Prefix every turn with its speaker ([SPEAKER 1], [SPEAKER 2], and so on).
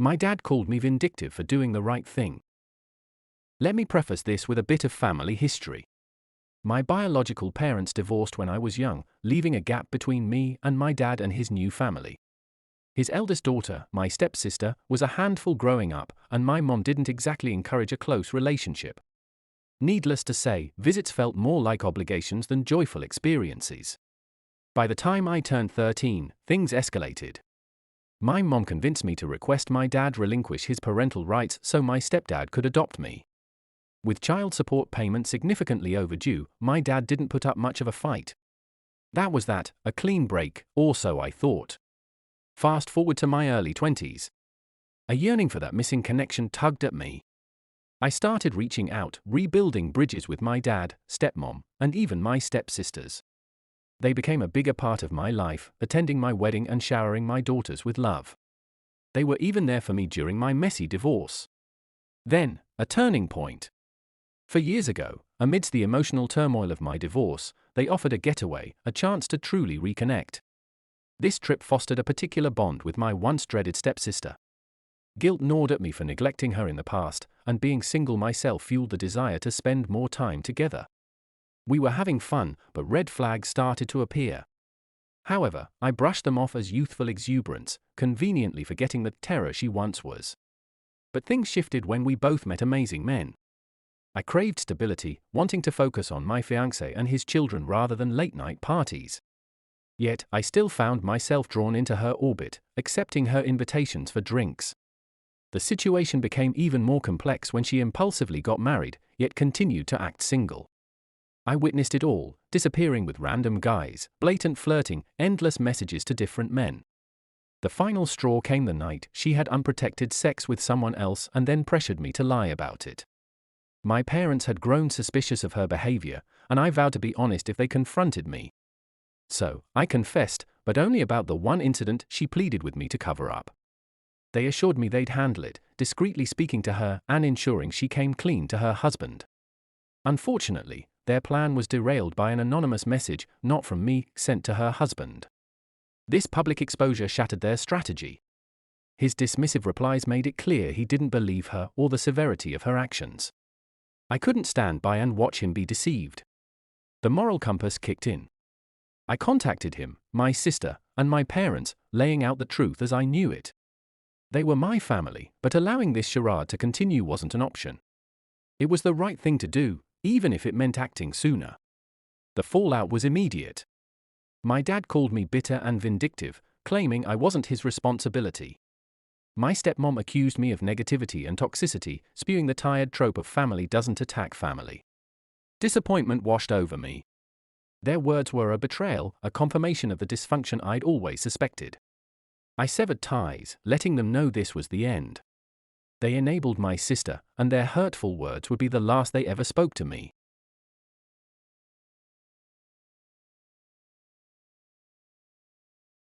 [SPEAKER 1] My dad called me vindictive for doing the right thing. Let me preface this with a bit of family history. My biological parents divorced when I was young, leaving a gap between me and my dad and his new family. His eldest daughter, my stepsister, was a handful growing up, and my mom didn't exactly encourage a close relationship. Needless to say, visits felt more like obligations than joyful experiences. By the time I turned 13, things escalated. My mom convinced me to request my dad relinquish his parental rights so my stepdad could adopt me. With child support payments significantly overdue, my dad didn't put up much of a fight. That was that, a clean break, or so I thought. Fast forward to my early 20s. A yearning for that missing connection tugged at me. I started reaching out, rebuilding bridges with my dad, stepmom, and even my stepsisters. They became a bigger part of my life, attending my wedding and showering my daughters with love. They were even there for me during my messy divorce. Then, a turning point. 4 years ago, amidst the emotional turmoil of my divorce, they offered a getaway, a chance to truly reconnect. This trip fostered a particular bond with my once dreaded stepsister. Guilt gnawed at me for neglecting her in the past, and being single myself fueled the desire to spend more time together. We were having fun, but red flags started to appear. However, I brushed them off as youthful exuberance, conveniently forgetting the terror she once was. But things shifted when we both met amazing men. I craved stability, wanting to focus on my fiancé and his children rather than late-night parties. Yet, I still found myself drawn into her orbit, accepting her invitations for drinks. The situation became even more complex when she impulsively got married, yet continued to act single. I witnessed it all, disappearing with random guys, blatant flirting, endless messages to different men. The final straw came the night she had unprotected sex with someone else and then pressured me to lie about it. My parents had grown suspicious of her behavior, and I vowed to be honest if they confronted me. So, I confessed, but only about the one incident she pleaded with me to cover up. They assured me they'd handle it, discreetly speaking to her and ensuring she came clean to her husband. Unfortunately, their plan was derailed by an anonymous message, not from me, sent to her husband. This public exposure shattered their strategy. His dismissive replies made it clear he didn't believe her or the severity of her actions. I couldn't stand by and watch him be deceived. The moral compass kicked in. I contacted him, my sister, and my parents, laying out the truth as I knew it. They were my family, but allowing this charade to continue wasn't an option. It was the right thing to do, even if it meant acting sooner. The fallout was immediate. My dad called me bitter and vindictive, claiming I wasn't his responsibility. My stepmom accused me of negativity and toxicity, spewing the tired trope of family doesn't attack family. Disappointment washed over me. Their words were a betrayal, a confirmation of the dysfunction I'd always suspected. I severed ties, letting them know this was the end. They enabled my sister, and their hurtful words would be the last they ever spoke to me.